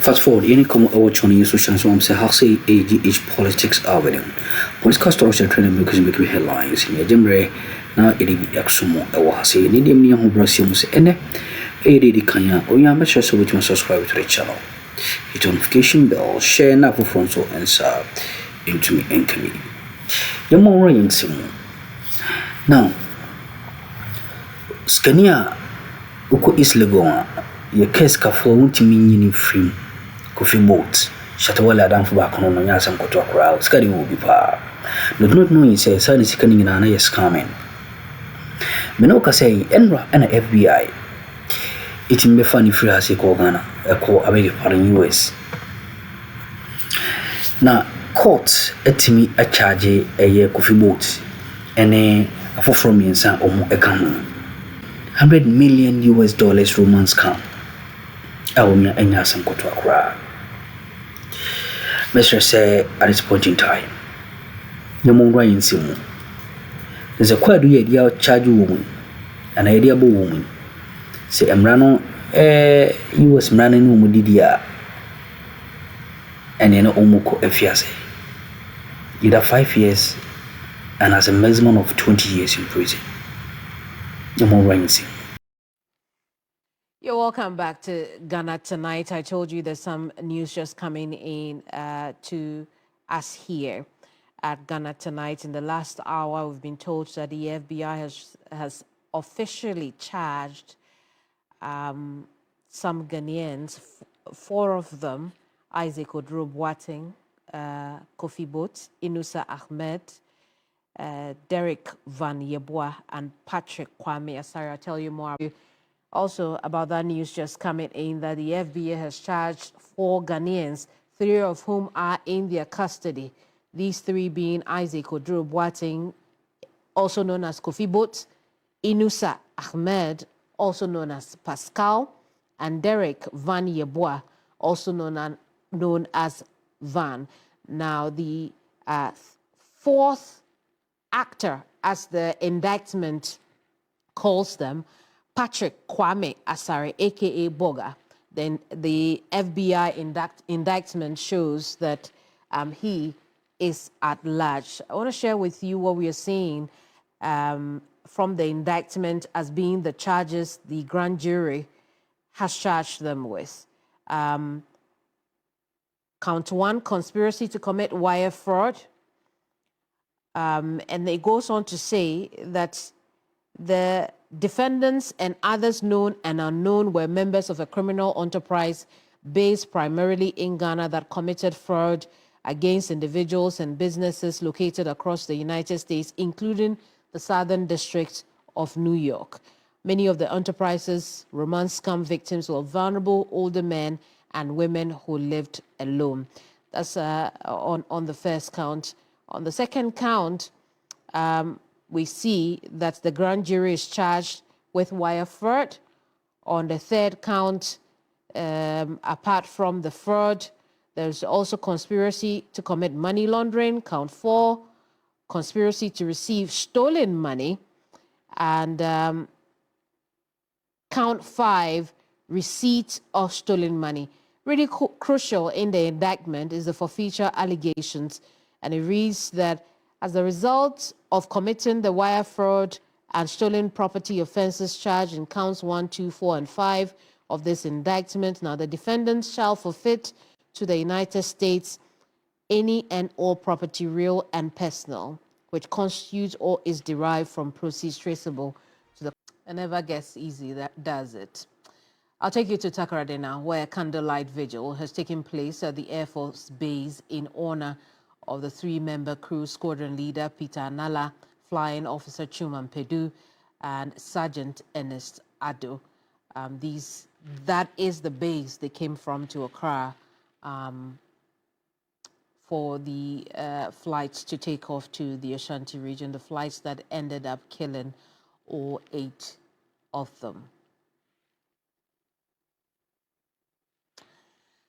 Fast forward, any come over Chinese social so I'm say how say age politics are with them. Political structure training because make headlines in Jembre now it be Akroma or say Nidium near home Brasimus and AD Kanya or you make sure so which must subscribe to the channel. Hit notification bell, share now for front so and sub into me and me. You're more young Simon. Now Scania Uko is Legon, your case Kafo won't mean in free. Kofi boat, S.Wale down for back on Yasam Koto crowd, Scotty will be par. Not knowing says, Sunny scanning in an is coming. Menoka say, Enra and FBI. It may be funny free as a Ghana, a call America in US. Now, court at me a charge a year Kofi boat, and a for from me and San Omo a common $100 million romance come. Bawumia and Yasam Koto crowd. Mr. say at this point in time, the moon rain simu. There's a quite idea charge woman, an idea woman. Say Emrano, you was running Mudidia, and in Omoko Efiase. Either 5 years and has a maximum of 20 years in prison. The moon rain simu. You're welcome back to Ghana Tonight. I told you there's some news just coming in to us here at Ghana Tonight. In the last hour, we've been told that the FBI has officially charged some Ghanaians, 4 of them, Isaac Odro Boateng, Kofi Boat, Inusa Ahmed, Derek Van Yeboah, and Patrick Kwame Asari. I'll tell you more also about that news just coming in that the FBI has charged 4 Ghanaians, 3 of whom are in their custody. These 3 being Isaac Odro Boateng, also known as Kofi Boat, Inusa Ahmed, also known as Pascal, and Derek Van Yeboah, also known as Van. Now, the 4th actor, as the indictment calls them, Patrick Kwame Asari, a.k.a. Boga. Then the FBI indictment shows that he is at large. I want to share with you what we are seeing from the indictment as being the charges the grand jury has charged them with. Count 1, conspiracy to commit wire fraud. And it goes on to say that the defendants and others known and unknown were members of a criminal enterprise based primarily in Ghana that committed fraud against individuals and businesses located across the United States, including the Southern District of New York. Many of the enterprise's romance scam victims were vulnerable older men and women who lived alone. That's on the first count. On the second count, we see that the grand jury is charged with wire fraud. On the third count, apart from the fraud, there's also conspiracy to commit money laundering, count 4, conspiracy to receive stolen money, and count 5, receipt of stolen money. Really crucial in the indictment is the forfeiture allegations, and it reads that as a result of committing the wire fraud and stolen property offenses charged in counts 1, 2, 4, and 5 of this indictment, now the defendants shall forfeit to the United States any and all property, real and personal, which constitutes or is derived from proceeds traceable to the... It never gets easy, that does it. I'll take you to Takoradi now, where a candlelight vigil has taken place at the Air Force Base in honor of the 3-member crew squadron leader Peter Anala, Flying Officer Chuman Pedu, and Sergeant Ernest Addo. That is the base they came from to Accra for the flights to take off to the Ashanti region, the flights that ended up killing all 8 of them.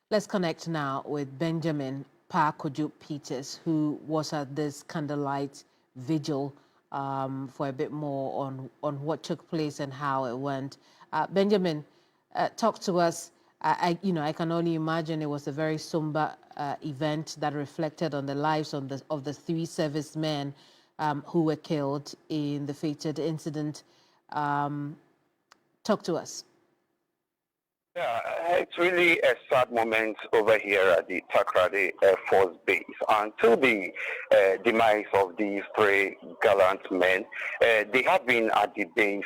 Let's connect now with Benjamin Kojo Peters, who was at this candlelight vigil for a bit more on what took place and how it went. Benjamin, talk to us I can only imagine it was a very somber event that reflected on the lives of the 3 servicemen who were killed in the fated incident. Talk to us. Yeah, it's really a sad moment over here at the Takrady Air Force Base. Until the demise of these 3 gallant men, they have been at the base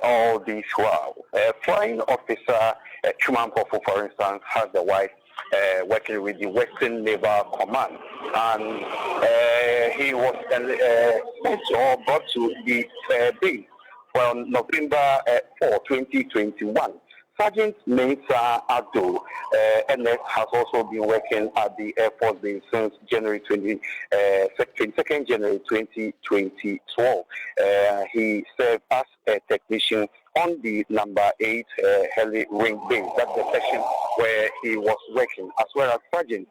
all this while. Flying officer Chuman Kofi, for instance, has the wife working with the Western Naval Command, and he was sent or brought to the base on November 4, 2021. Sergeant Mensa Addo, NS, has also been working at the Air Force Base since January 22nd January 2012. He served as a technician on the number 8 heli wing base. That's the section where he was working, as well as Sergeant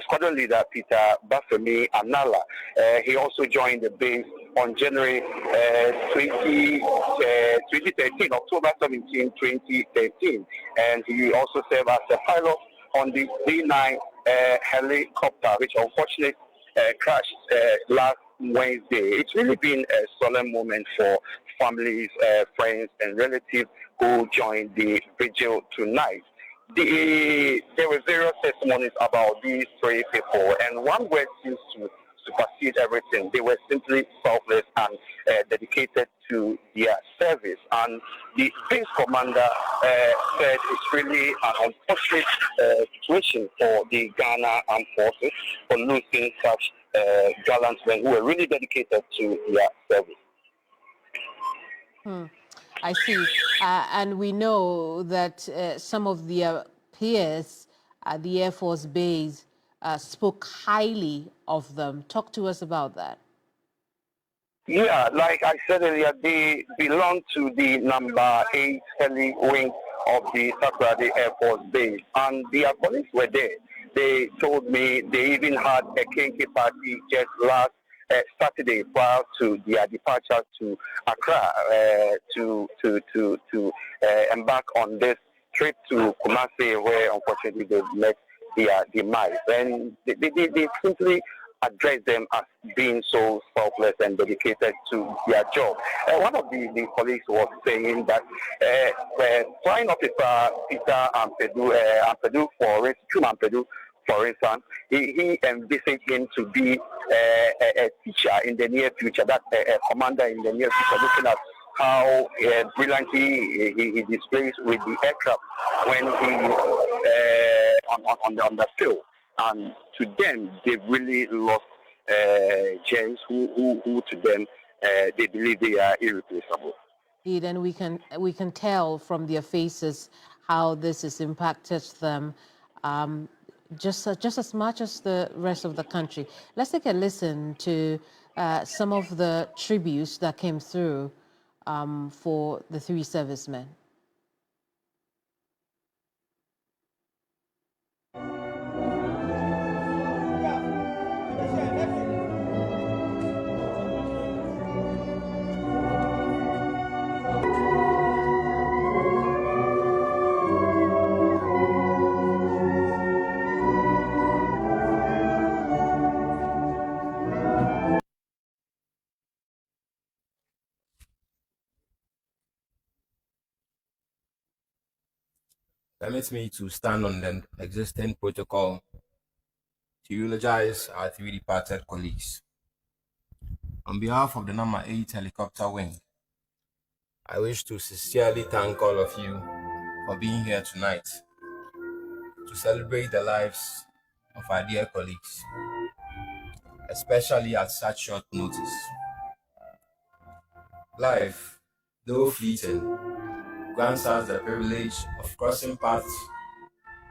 Squadron Leader Peter Bafemi Anala. He also joined the base on January 2013, October 17, 2013, and he also served as a pilot on the D9 helicopter, which unfortunately crashed last Wednesday. It's really been a solemn moment for families, friends, and relatives who joined the vigil tonight. There were various testimonies about these 3 people, and one word seems to supersede everything. They were simply selfless and dedicated to their service. And the base commander said it's really an unfortunate situation for the Ghana Armed Forces for losing such gallant men who were really dedicated to their service. I see. And we know that some of their peers at the Air Force Base spoke highly of them. Talk to us about that. Yeah, like I said earlier, they belong to the number 8 heli wing of the Takrady Air Force Base, and their colleagues were there. They told me they even had a kinky party just last Saturday prior to their departure to Accra to embark on this trip to Kumasi, where unfortunately they met their demise. And they simply address them as being so selfless and dedicated to their job. One of the colleagues was saying that flying officer Peter Ampedu, for instance, he envisaged him to be a teacher in the near future, that a commander in the near future, looking at how brilliantly he displays with the aircraft when he on the field. And to them, they really lost gems who to them they believe they are irreplaceable. Indeed, and we can tell from their faces how this has impacted them, just as much as the rest of the country. Let's take a listen to some of the tributes that came through for the 3 servicemen. Permit me to stand on the existing protocol to eulogize our 3 departed colleagues. On behalf of the number 8 helicopter wing, I wish to sincerely thank all of you for being here tonight to celebrate the lives of our dear colleagues, especially at such short notice. Life, though fleeting, grants us the privilege of crossing paths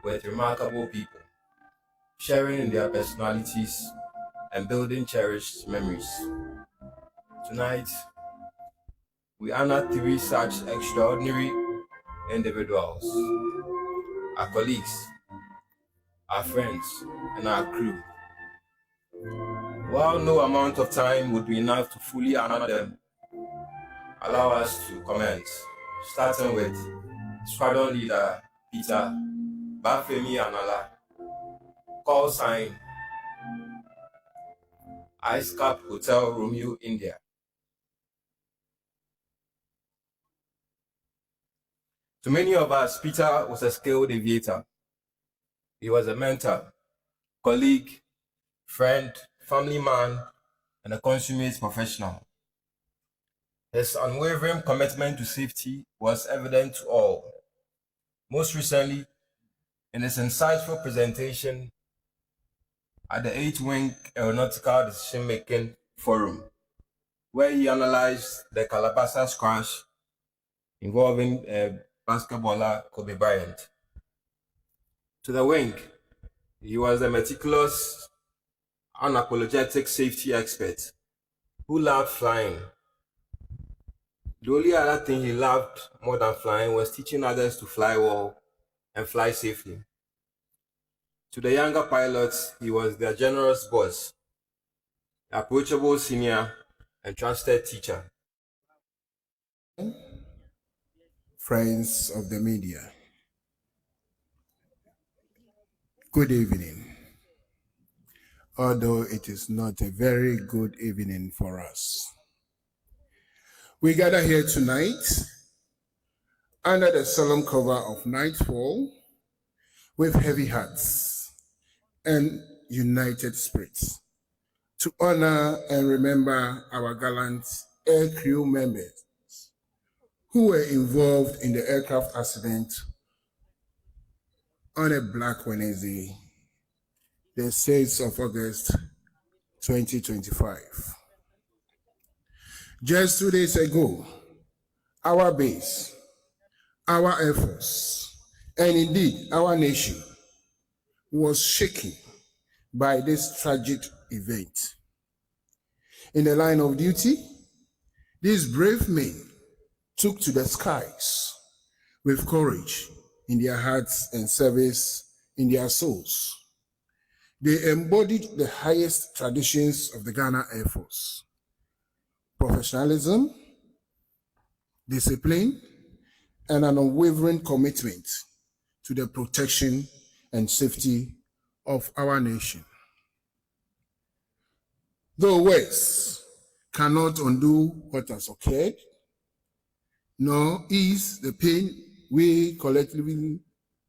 with remarkable people, sharing in their personalities and building cherished memories. Tonight, we honor 3 such extraordinary individuals: our colleagues, our friends, and our crew. While no amount of time would be enough to fully honor them, allow us to comment, starting with Squadron Leader Peter Bafemi Anala, call sign Ice Cap Hotel Romeo, India. To many of us, Peter was a skilled aviator. He was a mentor, colleague, friend, family man, and a consummate professional. His unwavering commitment to safety was evident to all. Most recently, in his insightful presentation at the 8th Wing Aeronautical Decision-Making Forum, where he analyzed the Calabasas crash involving basketballer Kobe Bryant. To the wing, he was a meticulous, unapologetic safety expert who loved flying. The only other thing he loved more than flying was teaching others to fly well and fly safely. To the younger pilots, he was their generous boss, approachable senior, and trusted teacher. Friends of the media, good evening. Although it is not a very good evening for us. We gather here tonight under the solemn cover of nightfall with heavy hearts and united spirits to honor and remember our gallant air crew members who were involved in the aircraft accident on a Black Wednesday, the 6th of August, 2025. Just 2 days ago, our base, our Air Force, and indeed our nation was shaken by this tragic event. In the line of duty, these brave men took to the skies with courage in their hearts and service in their souls. They embodied the highest traditions of the Ghana Air Force: professionalism, discipline, and an unwavering commitment to the protection and safety of our nation. Though words cannot undo what has occurred, nor ease the pain we collectively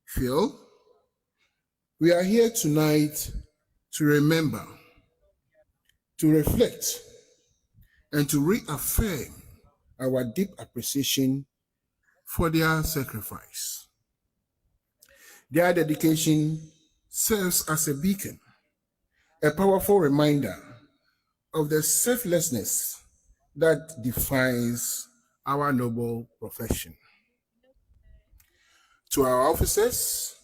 feel, we are here tonight to remember, to reflect, and to reaffirm our deep appreciation for their sacrifice. Their dedication serves as a beacon, a powerful reminder of the selflessness that defines our noble profession. To our officers,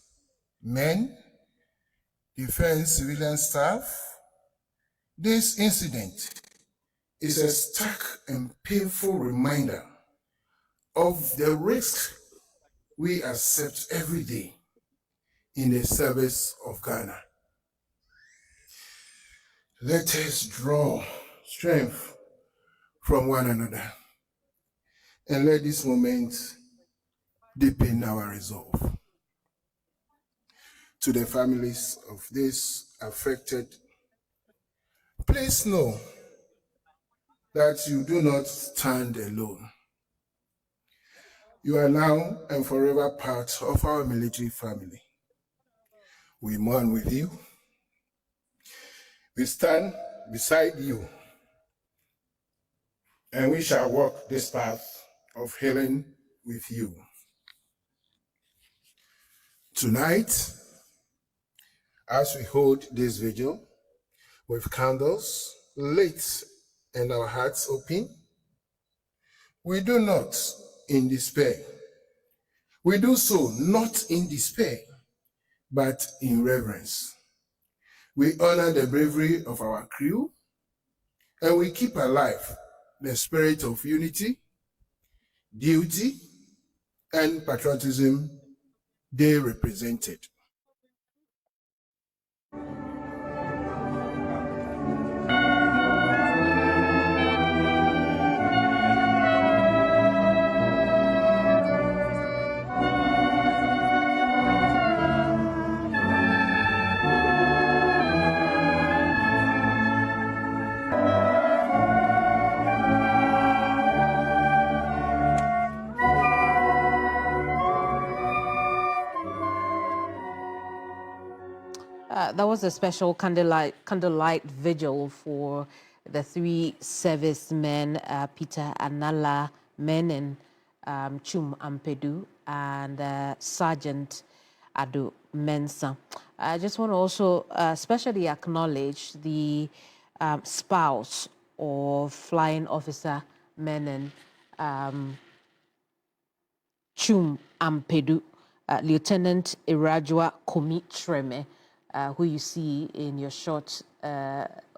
men, defense civilian staff, this incident is a stark and painful reminder of the risk we accept every day in the service of Ghana. Let us draw strength from one another and let this moment deepen our resolve. To the families of these affected, please know that you do not stand alone. You are now and forever part of our military family. We mourn with you. We stand beside you, and we shall walk this path of healing with you. Tonight, as we hold this vigil with candles lit and our hearts open, we do not in despair. We do so not in despair, but in reverence. We honor the bravery of our crew, and we keep alive the spirit of unity, duty, and patriotism they represented. That was a special candlelight vigil for the three servicemen, Peter Anala Menin, Chum Ampedu, and Sergeant Addo Mensa. I just want to also especially acknowledge the spouse of Flying Officer Menin, Chum Ampedu, Lieutenant Irajua Komi Treme, who you see in your shot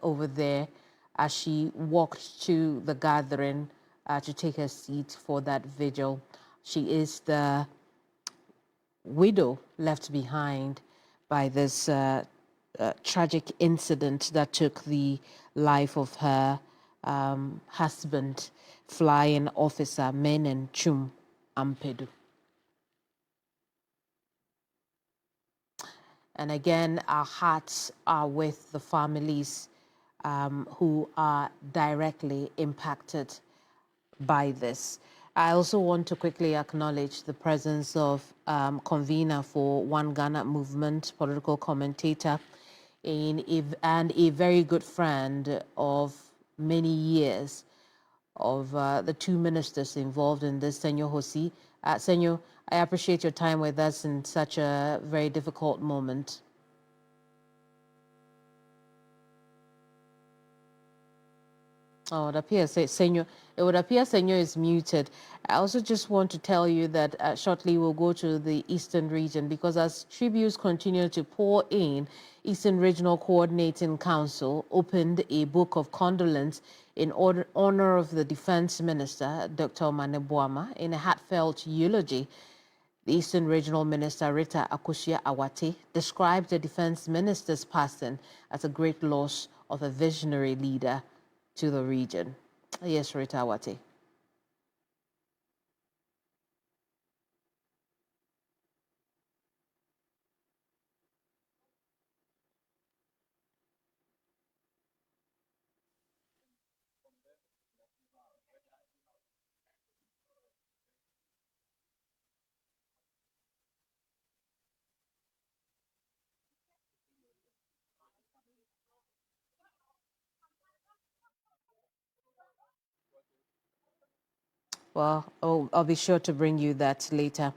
over there as she walked to the gathering to take her seat for that vigil. She is the widow left behind by this tragic incident that took the life of her husband, Flying Officer Menin Chum Ampedu. And again, our hearts are with the families who are directly impacted by this. I also want to quickly acknowledge the presence of convener for One Ghana Movement, political commentator, and a very good friend of many years of the two ministers involved in this, Senor Hosi. Senor, I appreciate your time with us in such a very difficult moment. Oh, it appears Senor. It would appear Senor is muted. I also just want to tell you that shortly we'll go to the Eastern region because as tributes continue to pour in, Eastern Regional Coordinating Council opened a book of condolence in honor of the Defense Minister, Dr. Manebwama, in a heartfelt eulogy. The Eastern Regional Minister, Rita Akuffo, described the Defense Minister's passing as a great loss of a visionary leader to the region. Yes, Rita Awate. Well, I'll be sure to bring you that later.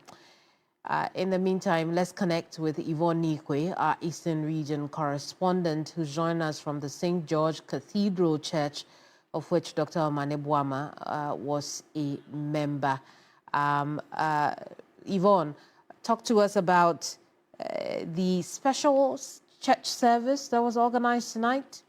In the meantime, let's connect with Yvonne Nikwe, our Eastern Region correspondent, who joined us from the St. George Cathedral Church, of which Dr. Manebwama was a member. Yvonne, talk to us about the special church service that was organized tonight.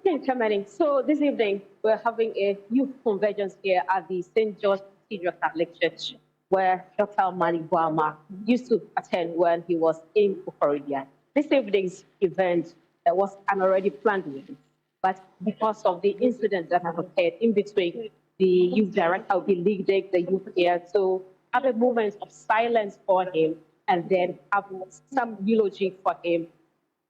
Okay, so this evening we're having a youth convergence here at the St. George Cathedral Catholic Church, where Dr. Manebwama used to attend when he was in Florida. This evening's event was an already planned event, but because of the incident that has occurred in between, the youth director will be leading the youth here to have a moment of silence for him and then have some eulogy for him,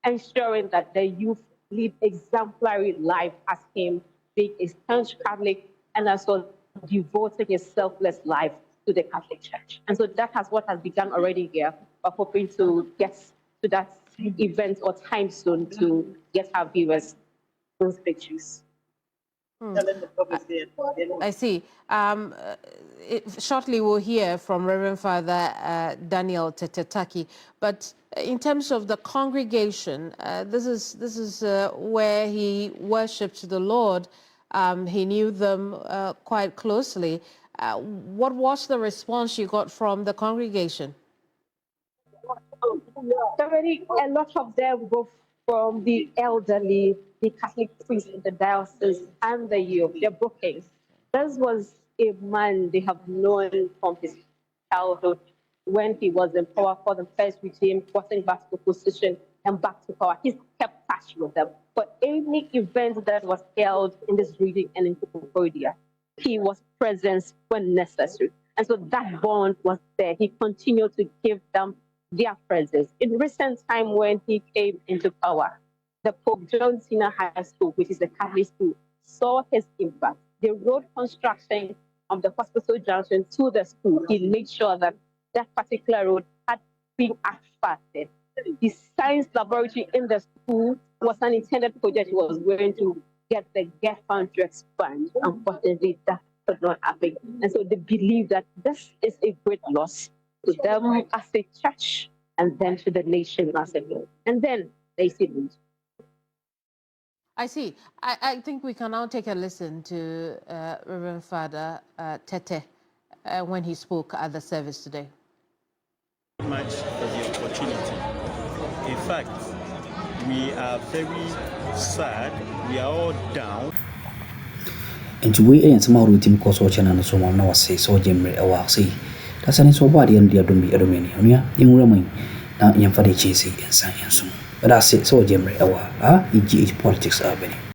ensuring that the youth live exemplary life as him, being a staunch Catholic and also devoting a selfless life to the Catholic Church. And so that has what has begun already here. We're hoping to get to that event or time soon to get our viewers those pictures. I see. Shortly we'll hear from Reverend Father Daniel Tetetaki. But in terms of the congregation, this is where he worshipped the Lord. He knew them quite closely. What was the response you got from the congregation? Already, a lot of them go from the elderly, the Catholic priests in the diocese, and the youth. They're broken. This was a man they have known from his childhood when he was in power for the first regime, forcing back to opposition and back to power. He's kept touch with them. For any event that was held in this region and in Cambodia, he was present when necessary. And so that bond was there. He continued to give them their presence. In recent time when he came into power, the Pope John Senior High School, which is a Catholic school, saw his impact. The road construction of the hospital junction to the school, he made sure that that particular road had being affected. The science laboratory in the school was an intended project. He was going to get the GEF fund to expand. Unfortunately, that could not happen. And so they believe that this is a great loss to them as a church and then to the nation as a whole. And then they see it. I see. I think we can now take a listen to Reverend Father Tete when he spoke at the service today. Much for the opportunity. In fact, we are very sad. We are all down. And we ain't some routine course watching and so on. Now say so, Jimmy, or say that's an so body and the Adomi Adomania. In Roman now in Fadi Chasey and Science. But I say so, Jimmy, our EGH politics are winning.